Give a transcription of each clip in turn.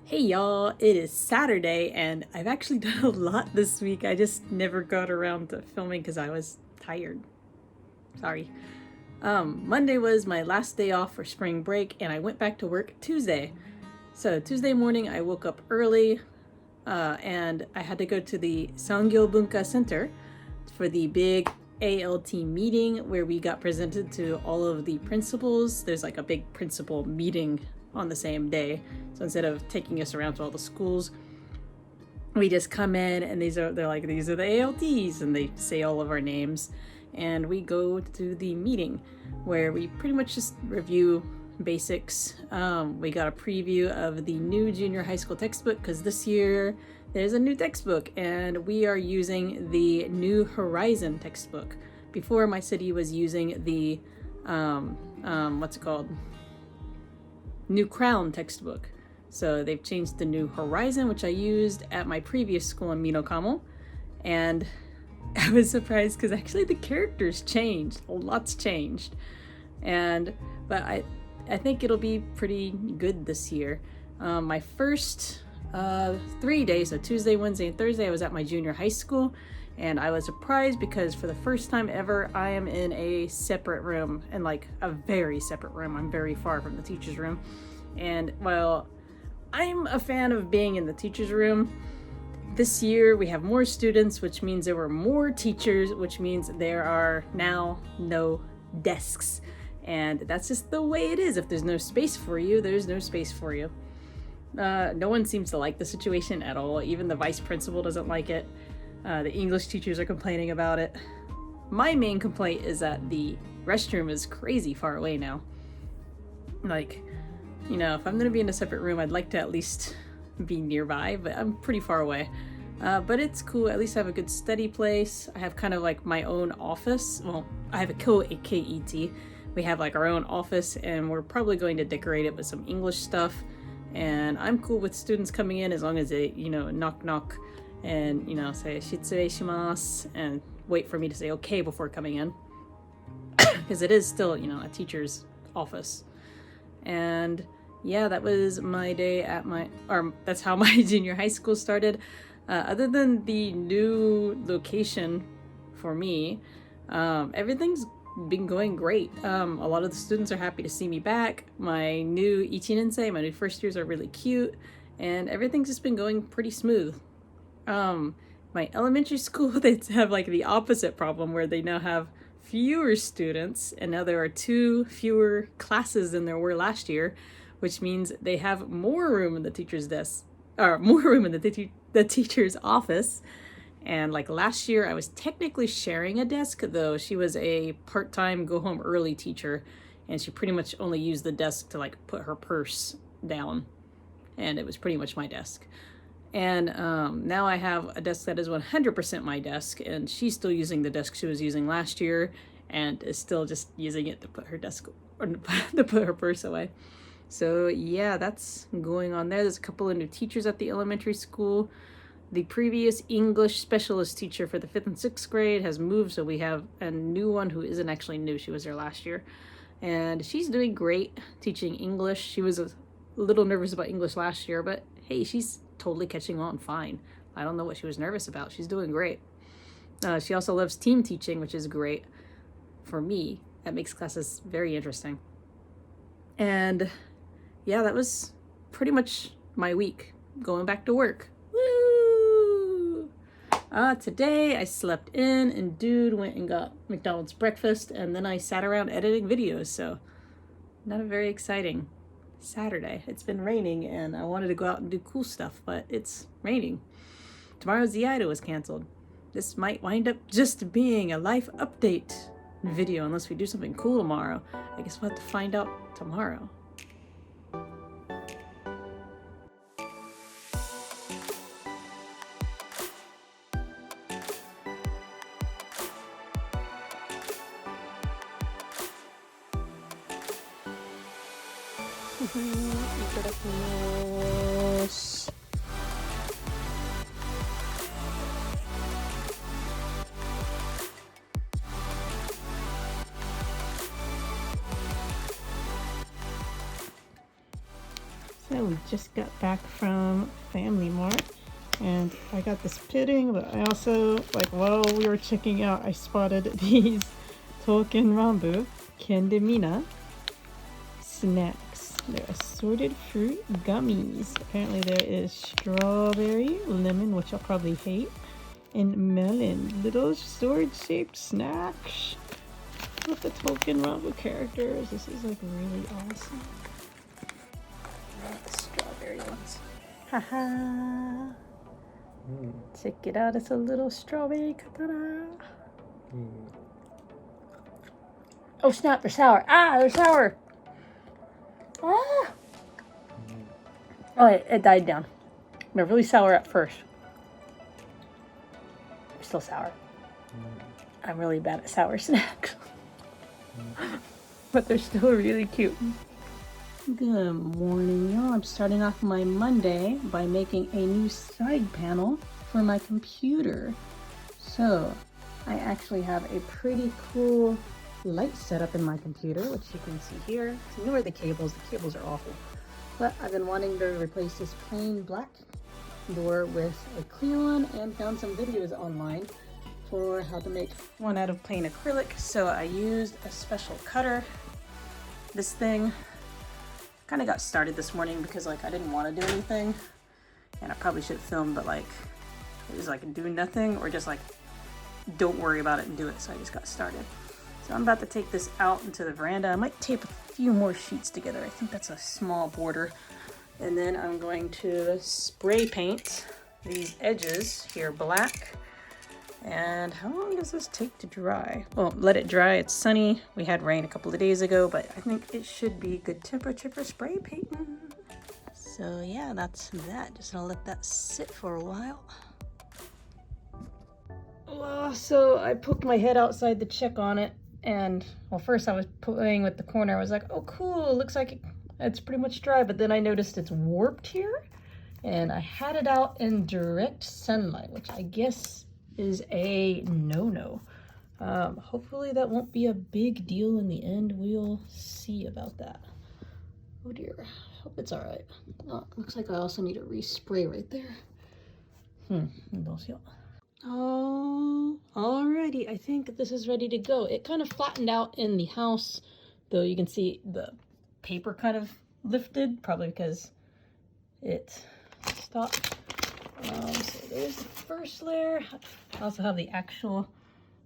Hey y'all, it is Saturday and I've actually done a lot this week. I just never got around to filming because I was tired. Sorry. Monday was my last day off for spring break and I went back to work Tuesday. So Tuesday morning I woke up early and I had to go to the Sangyo Bunka Center for the big ALT meeting where we got presented to all of the principals. There's like a big principal meeting on the same day. So instead of taking us around to all the schools, we just come in and these are the ALTs, and they say all of our names and we go to the meeting where we pretty much just review basics. We got a preview of the new junior high school textbook because this year there's a new textbook and we are using the New Horizon textbook. Before, my city was using the what's it called? New Crown textbook. So they've changed the New Horizon, which I used at my previous school in Minokamo, and I was surprised because actually the characters changed. A lot's changed, but I think it'll be pretty good this year. My first 3 days, so Tuesday, Wednesday, and Thursday, I was at my junior high school, and I was surprised because for the first time ever, I am in a separate room, and like a very separate room. I'm very far from the teacher's room, and while I'm a fan of being in the teacher's room, this year we have more students, which means there were more teachers, which means there are now no desks. And that's just the way it is. If there's no space for you, there's no space for you. No one seems to like the situation at all. Even the vice principal doesn't like it. The English teachers are complaining about it. My main complaint is that the restroom is crazy far away now. Like, you know, if I'm gonna be in a separate room, I'd like to at least be nearby, but I'm pretty far away. But it's cool. At least I have a good study place. I have kind of like my own office. Well, I have a KET. We have like our own office, and we're probably going to decorate it with some English stuff. And I'm cool with students coming in as long as they, knock knock and, say shitsue shimasu and wait for me to say okay before coming in. Because it is still, a teacher's office. And yeah, that was my day that's how my junior high school started. Other than the new location for me, everything's been going great. A lot of the students are happy to see me back. My new ichinensei, my new first years are really cute, and everything's just been going pretty smooth. My elementary school, they have like the opposite problem where they now have fewer students, and now there are 2 fewer classes than there were last year, which means they have more room in the teacher's desk, or more room in the teacher's office. And like last year, I was technically sharing a desk, though she was a part-time go home early teacher, and she pretty much only used the desk to like put her purse down, and it was pretty much my desk. And now I have a desk that is 100% my desk, and she's still using the desk she was using last year, and is still just using it to put her desk or to put her purse away. So yeah, that's going on there. There's a couple of new teachers at the elementary school. The previous English specialist teacher for the 5th and 6th grade has moved, so we have a new one who isn't actually new. She was there last year, and she's doing great teaching English. She was a little nervous about English last year, but hey, she's totally catching on fine. I don't know what she was nervous about. She's doing great. She also loves team teaching, which is great for me. That makes classes very interesting. And yeah, that was pretty much my week. Going back to work. Woo! Today I slept in, and dude went and got McDonald's breakfast, and then I sat around editing videos, so not a very exciting Saturday. It's been raining, and I wanted to go out and do cool stuff, but it's raining. Tomorrow's the Ido was canceled. This might wind up just being a life update video unless we do something cool tomorrow. I guess we'll have to find out tomorrow. Itadakimasu. So we just got back from Family Mart and I got this pudding, but I also, like, while we were checking out, I spotted these Touken Ranbu Kendemina snacks. They're assorted fruit gummies. Apparently there is strawberry, lemon, which I'll probably hate, and melon. Little sword-shaped snacks with the Touken Ranbu characters. This is like really awesome. I like the strawberry ones. Haha. Check it out, it's a little strawberry katana. Oh snap, they're sour. Ah, they're sour. Ah. Oh, it died down. They're really sour at first. They're still sour. I'm really bad at sour snacks. But they're still really cute. Good morning, y'all. I'm starting off my Monday by making a new side panel for my computer. So, I actually have a pretty cool light setup in my computer, which you can see here. Ignore the cables are awful. But I've been wanting to replace this plain black door with a clear one and found some videos online for how to make one out of plain acrylic. So I used a special cutter. This thing kind of got started this morning because like I didn't want to do anything and I probably should have filmed, but like it was like doing nothing or just like don't worry about it and do it. So I just got started. So I'm about to take this out into the veranda. I might tape a few more sheets together. I think that's a small border. And then I'm going to spray paint these edges here black. And how long does this take to dry? Well, let it dry. It's sunny. We had rain a couple of days ago, but I think it should be good temperature for spray painting. So yeah, that's that. Just gonna let that sit for a while. So I poked my head outside to check on it. And well, first I was playing with the corner. I was like, oh cool, looks like it's pretty much dry. But then I noticed it's warped here. And I had it out in direct sunlight, which I guess is a no-no. Hopefully that won't be a big deal in the end. We'll see about that. Oh dear, hope it's all right. Oh, looks like I also need to respray right there. Oh, alrighty, I think this is ready to go. It kind of flattened out in the house, though you can see the paper kind of lifted, probably because it stopped. So there's the first layer. I also have the actual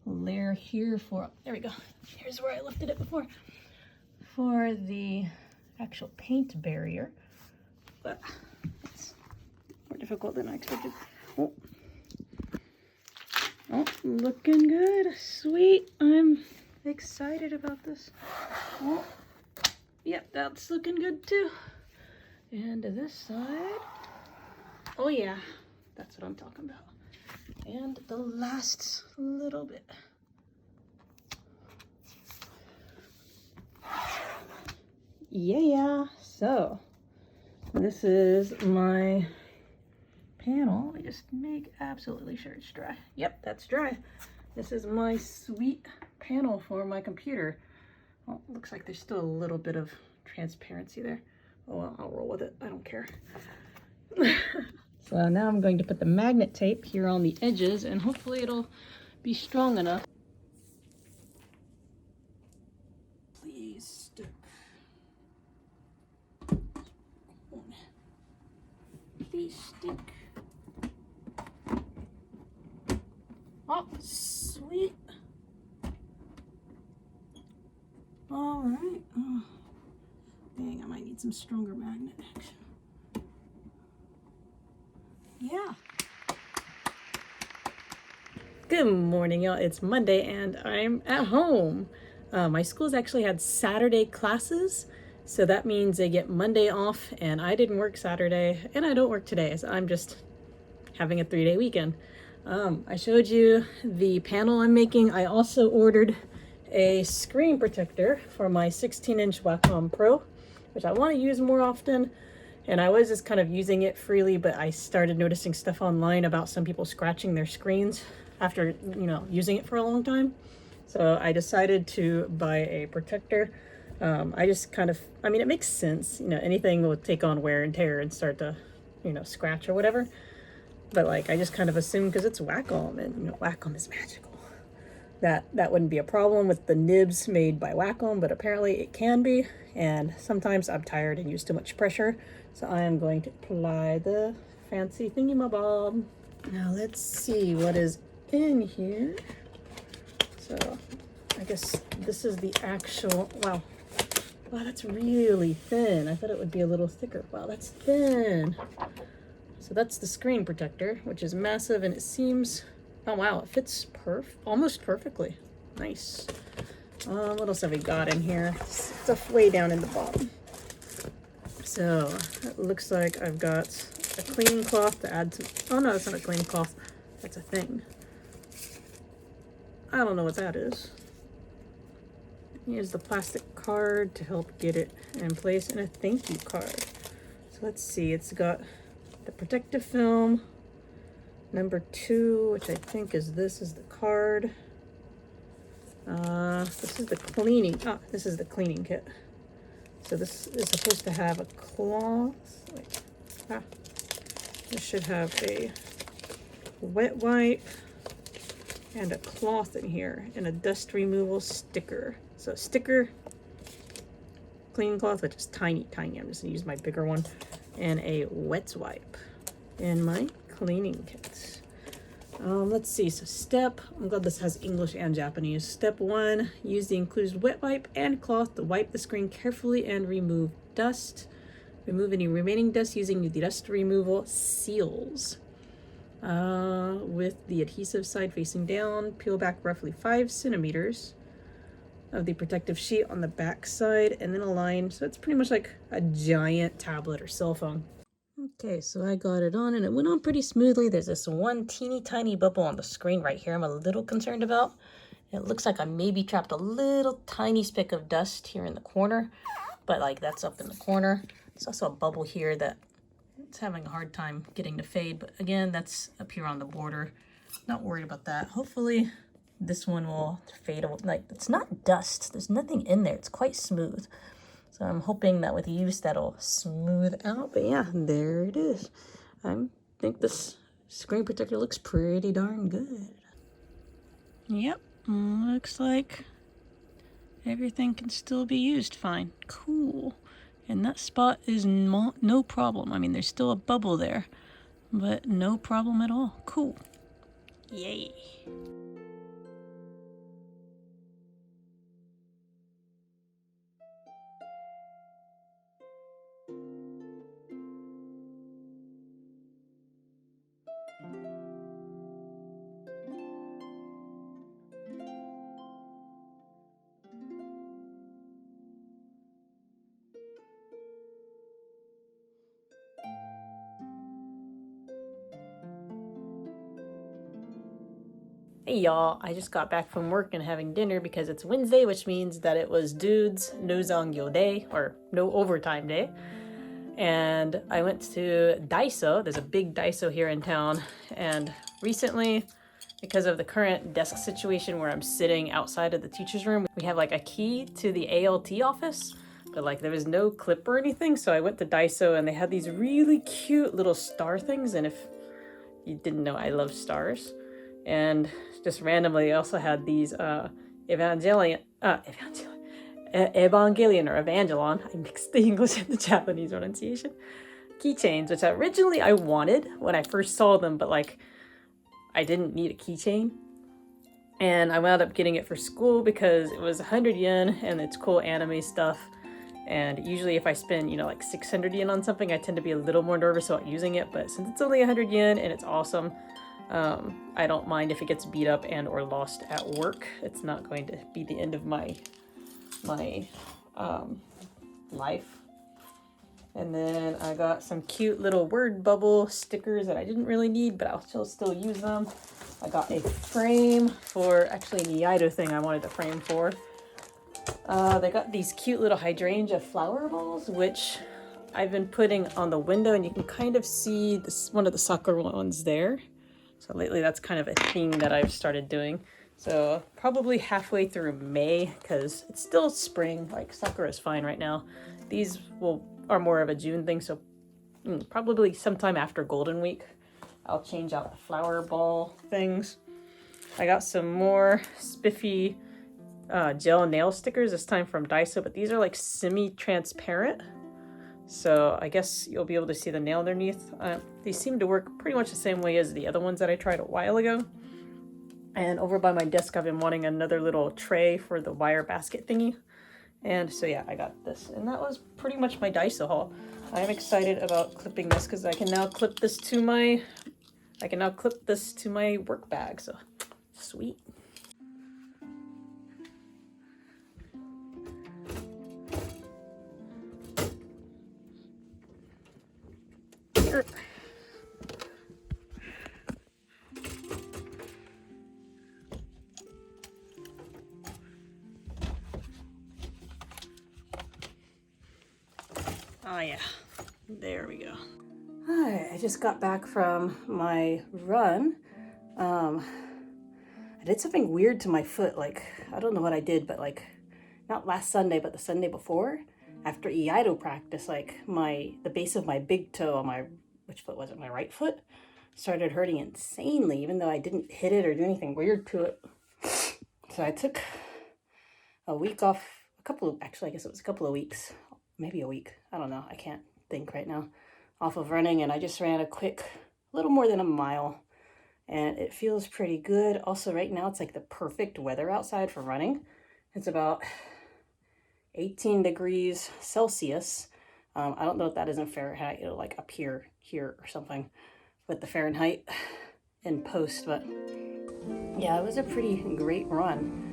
layer here for, there we go. Here's where I lifted it before. For the actual paint barrier. But it's more difficult than I expected. Oh, looking good. Sweet. I'm excited about this. Oh, yep, that's looking good too. And this side. Oh yeah. That's what I'm talking about. And the last little bit. Yeah, so this is my panel. I just make absolutely sure it's dry. Yep, that's dry. This is my sweet panel for my computer. Well, looks like there's still a little bit of transparency there. Oh well, I'll roll with it. I don't care. So now I'm going to put the magnet tape here on the edges and hopefully it'll be strong enough. Please stick. Please stick. Oh, sweet. All right. Oh, dang, I might need some stronger magnet action. Yeah. Good morning, y'all. It's Monday and I'm at home. My school's actually had Saturday classes, so that means they get Monday off, and I didn't work Saturday and I don't work today, so I'm just having a 3-day weekend. I showed you the panel I'm making. I also ordered a screen protector for my 16-inch Wacom Pro, which I want to use more often. And I was just kind of using it freely, but I started noticing stuff online about some people scratching their screens after, you know, using it for a long time. So I decided to buy a protector. I just kind of, I mean, it makes sense, you know, anything will take on wear and tear and start to, you know, scratch or whatever. But like, I just kind of assumed because it's Wacom and, you know, Wacom is magical, that wouldn't be a problem with the nibs made by Wacom, but apparently it can be. And sometimes I'm tired and use too much pressure. So I am going to apply the fancy thingamabob. Now let's see what is in here. So I guess this is the actual, wow. Wow, that's really thin. I thought it would be a little thicker. Wow, that's thin. So that's the screen protector, which is massive, and it seems, oh wow, it fits almost perfectly. Nice. What else have we got in here? Stuff way down in the bottom. So it looks like I've got a cleaning cloth to add to, oh no, it's not a cleaning cloth. That's a thing. I don't know what that is. Here's the plastic card to help get it in place, and a thank you card. So let's see, it's got the protective film, number 2, which I think is this is the card. This is the cleaning kit. So this is supposed to have a cloth. This should have a wet wipe and a cloth in here and a dust removal sticker. So sticker, cleaning cloth, which is tiny. I'm just gonna use my bigger one, and a wet wipe in my cleaning kit. Let's see, so I'm glad this has English and Japanese. Step 1, use the included wet wipe and cloth to wipe the screen carefully and remove dust. Remove any remaining dust using the dust removal seals. With the adhesive side facing down, peel back roughly 5 centimeters of the protective sheet on the back side and then align. So it's pretty much like a giant tablet or cell phone. Okay, so I got it on and it went on pretty smoothly. There's this one teeny tiny bubble on the screen right here I'm a little concerned about. It looks like I maybe trapped a little tiny speck of dust here in the corner, but like that's up in the corner. There's also a bubble here that it's having a hard time getting to fade, but again, that's up here on the border. Not worried about that. Hopefully this one will fade away. Like, it's not dust. There's nothing in there. It's quite smooth. So I'm hoping that with use that'll smooth out. But yeah, there it is. I think this screen protector looks pretty darn good. Yep, looks like everything can still be used fine. Cool. And that spot is no problem. I mean, there's still a bubble there, but no problem at all. Cool. Yay. Hey y'all, I just got back from work and having dinner because it's Wednesday, which means that it was dudes no zangyo day, or no overtime day. And I went to Daiso. There's a big Daiso here in town. And recently, because of the current desk situation where I'm sitting outside of the teacher's room, we have like a key to the ALT office, but like there was no clip or anything. So I went to Daiso and they had these really cute little star things. And if you didn't know, I love stars. And just randomly, they also had these Evangelion or Evangelon, I mixed the English and the Japanese pronunciation, keychains, which originally I wanted when I first saw them, but like I didn't need a keychain. And I wound up getting it for school because it was 100 yen and it's cool anime stuff. And usually if I spend, like 600 yen on something, I tend to be a little more nervous about using it. But since it's only 100 yen and it's awesome, I don't mind if it gets beat up and or lost at work. It's not going to be the end of my life. And then I got some cute little word bubble stickers that I didn't really need, but I'll still use them. I got a frame for actually a Niaido thing I wanted to frame for. They got these cute little hydrangea flower balls, which I've been putting on the window, and you can kind of see this one of the sakura ones there. So lately that's kind of a thing that I've started doing. So probably halfway through May, because it's still spring. Like sakura is fine right now. These are more of a June thing, so probably sometime after Golden Week, I'll change out the flower ball things. I got some more spiffy gel nail stickers, this time from Daiso, but these are like semi-transparent. So I guess you'll be able to see the nail underneath. These seem to work pretty much the same way as the other ones that I tried a while ago. And over by my desk, I've been wanting another little tray for the wire basket thingy. And so yeah, I got this. And that was pretty much my Daiso haul. I'm excited about clipping this because I can now clip this to my work bag. So sweet. Oh yeah, there we go. Alright, I just got back from my run. I did something weird to my foot. Like, I don't know what I did, but like, not last Sunday, but the Sunday before, after Iaido practice, like the base of my big toe on my, which foot was it? My right foot started hurting insanely, even though I didn't hit it or do anything weird to it. So I took a week off, actually, I guess it was a couple of weeks, maybe a week. I don't know. I can't think right now. Off of running, and I just ran a little more than a mile, and it feels pretty good. Also, right now it's like the perfect weather outside for running. It's about 18 degrees Celsius. I don't know if that is in Fahrenheit. It'll like up here or something with the Fahrenheit in post, but yeah, it was a pretty great run.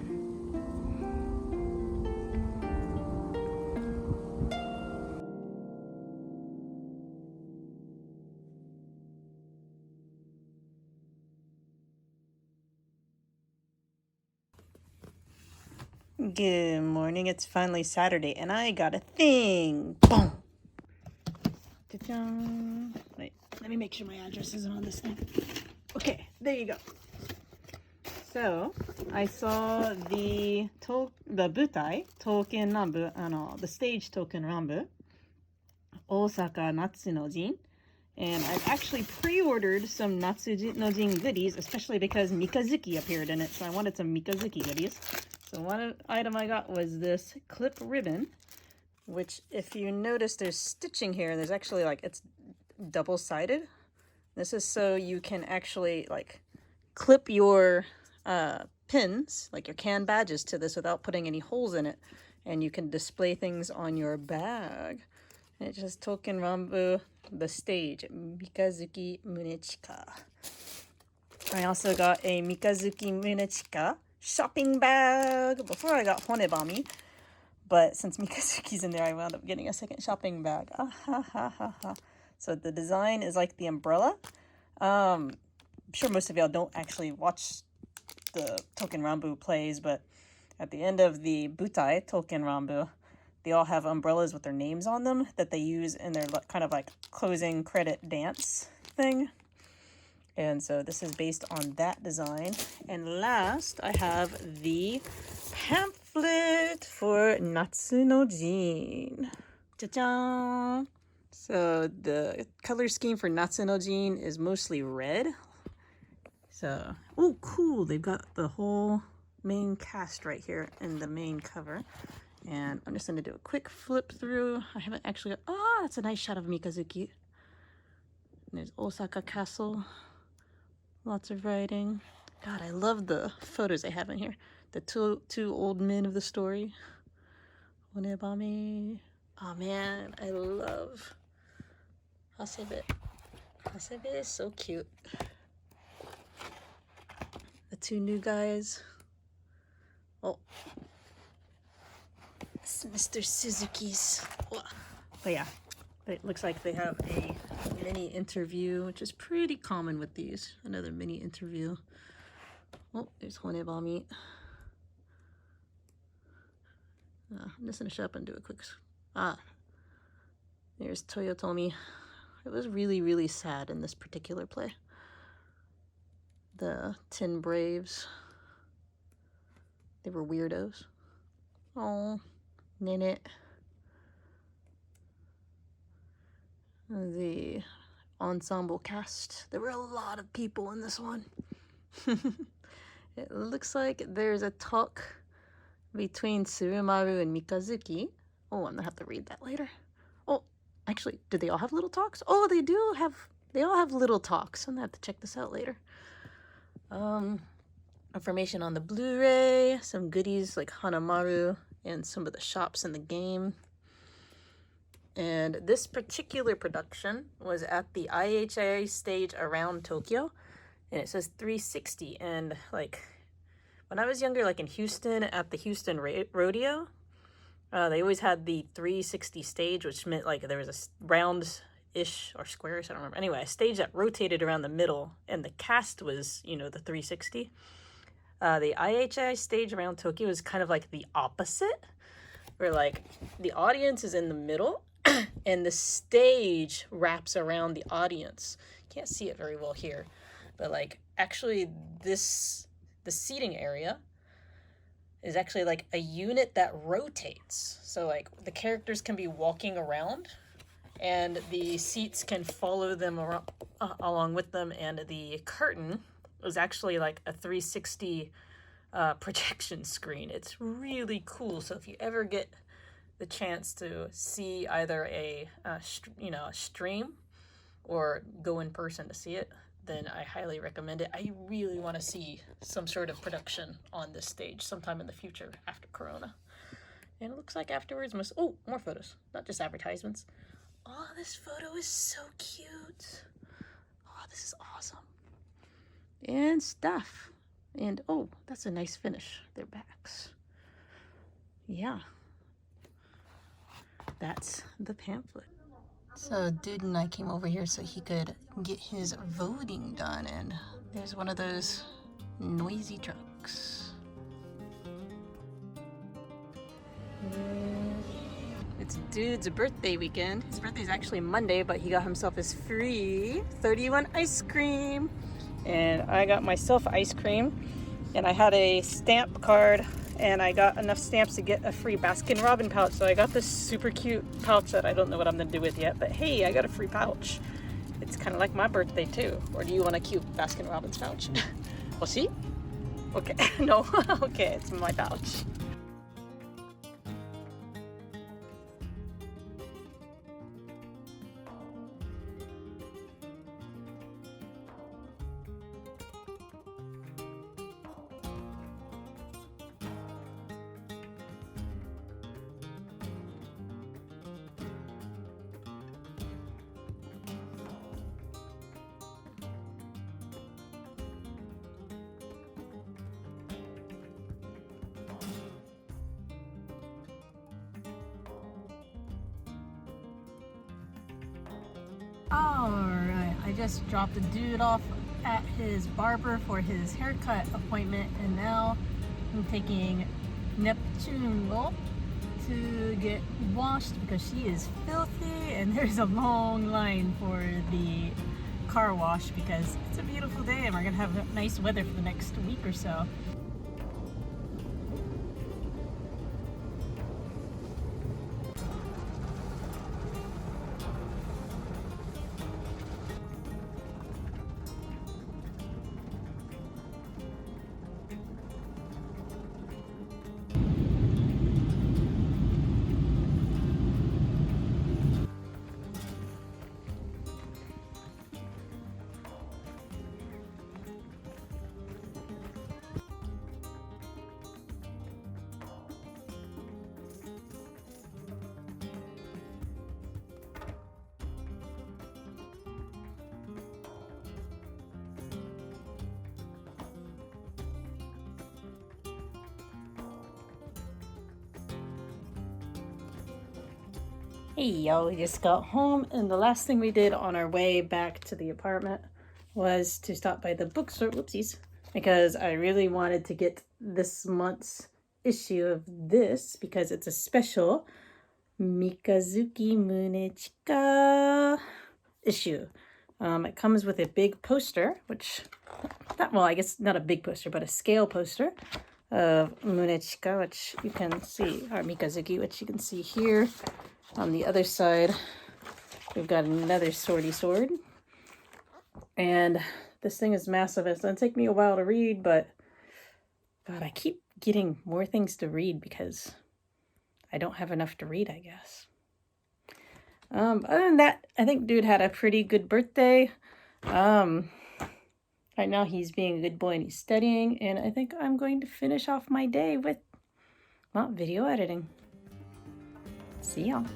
Good morning. It's finally Saturday, and I got a thing. Boom. Ta-da. Wait, let me make sure my address isn't on this thing. Okay, there you go. So I saw the butai Touken Ranbu, the stage Touken Ranbu, Osaka Natsu no Jin. And I've actually pre-ordered some Natsu no Jin goodies, especially because Mikazuki appeared in it. So I wanted some Mikazuki goodies. So one item I got was this clip ribbon, which if you notice there's stitching here, there's actually like, it's double-sided. This is so you can actually like clip your pins, like your can badges to this without putting any holes in it. And you can display things on your bag. And it says Touken Ranbu, the stage, Mikazuki Munechika. I also got a Mikazuki Munechika shopping bag before I got Honebami, but since Mikazuki's in there, I wound up getting a second shopping bag. Ah, ha, ha, ha, ha. So the design is like the umbrella. I'm sure most of y'all don't actually watch the Touken Ranbu plays, but at the end of the butai Touken Ranbu, they all have umbrellas with their names on them that they use in their kind of like closing credit dance thing. And so this is based on that design. And last, I have the pamphlet for Natsu no Jin. Cha-cha! So the color scheme for Natsu no Jin is mostly red. So, oh, cool. They've got the whole main cast right here in the main cover. And I'm just going to do a quick flip through. I haven't actually got, that's a nice shot of Mikazuki. And there's Osaka Castle. Lots of writing. God, I love the photos they have in here. The two old men of the story. Onebami. Oh man, I love Hasebe. Hasebe is so cute. The two new guys. Oh. It's Mr. Suzuki's. But yeah. It looks like they have a mini interview, which is pretty common with these. Another mini interview. Oh, there's Honebami. I'm just going to shut up and do a quick... There's Toyotomi. It was really, really sad in this particular play. The 10 Braves. They were weirdos. Oh, Ninette. The ensemble cast. There were a lot of people in this one. It looks like there's a talk between Tsurumaru and Mikazuki. Oh, I'm gonna have to read that later. Oh, actually, do they all have little talks? Oh, they all have little talks. I'm gonna have to check this out later. Information on the Blu-ray, some goodies like Hanamaru and some of the shops in the game. And this particular production was at the IHIA stage around Tokyo, and it says 360. And like when I was younger, like in Houston at the Houston Rodeo, they always had the 360 stage, which meant like there was a round-ish or squarish, I don't remember. Anyway, a stage that rotated around the middle, and the cast was, you know, the 360. The IHI stage around Tokyo is kind of like the opposite, where like the audience is in the middle and the stage wraps around the audience. Can't see it very well here, but like actually the seating area is actually like a unit that rotates. So like the characters can be walking around and the seats can follow them around, along with them, and the curtain is actually like a 360 projection screen. It's really cool. So if you ever get the chance to see either a stream or go in person to see it, then I highly recommend it. I really want to see some sort of production on this stage sometime in the future after Corona. And it looks like afterwards more photos, not just advertisements. Oh, this photo is so cute. Oh, this is awesome. And stuff. And oh, that's a nice finish. Their backs. Yeah. That's the pamphlet. So Dude and I came over here so he could get his voting done, and there's one of those noisy trucks. It's Dude's birthday weekend. His birthday's actually Monday, but he got himself his free 31 ice cream. And I got myself ice cream, and I had a stamp card, and I got enough stamps to get a free Baskin Robbins pouch. So I got this super cute pouch that I don't know what I'm gonna do with yet, but hey, I got a free pouch. It's kind of like my birthday too. Or do you want a cute Baskin Robbins pouch? Well, see? Okay, no, okay, it's my pouch. Alright, I just dropped the Dude off at his barber for his haircut appointment, and now I'm taking Neptune to get washed because she is filthy, and there's a long line for the car wash because it's a beautiful day and we're gonna have nice weather for the next week or so. Hey y'all, we just got home, and the last thing we did on our way back to the apartment was to stop by the bookstore, whoopsies, because I really wanted to get this month's issue of this because it's a special Mikazuki Munechika issue. It comes with a big poster, which, I guess not a big poster, but a scale poster of Munechika, which you can see, or Mikazuki, which you can see here. On the other side, we've got another swordy sword. And this thing is massive. It's going to take me a while to read, but God, I keep getting more things to read because I don't have enough to read, I guess. Other than that, I think dude had a pretty good birthday. Right now he's being a good boy and he's studying, and I think I'm going to finish off my day with, well, video editing. See y'all.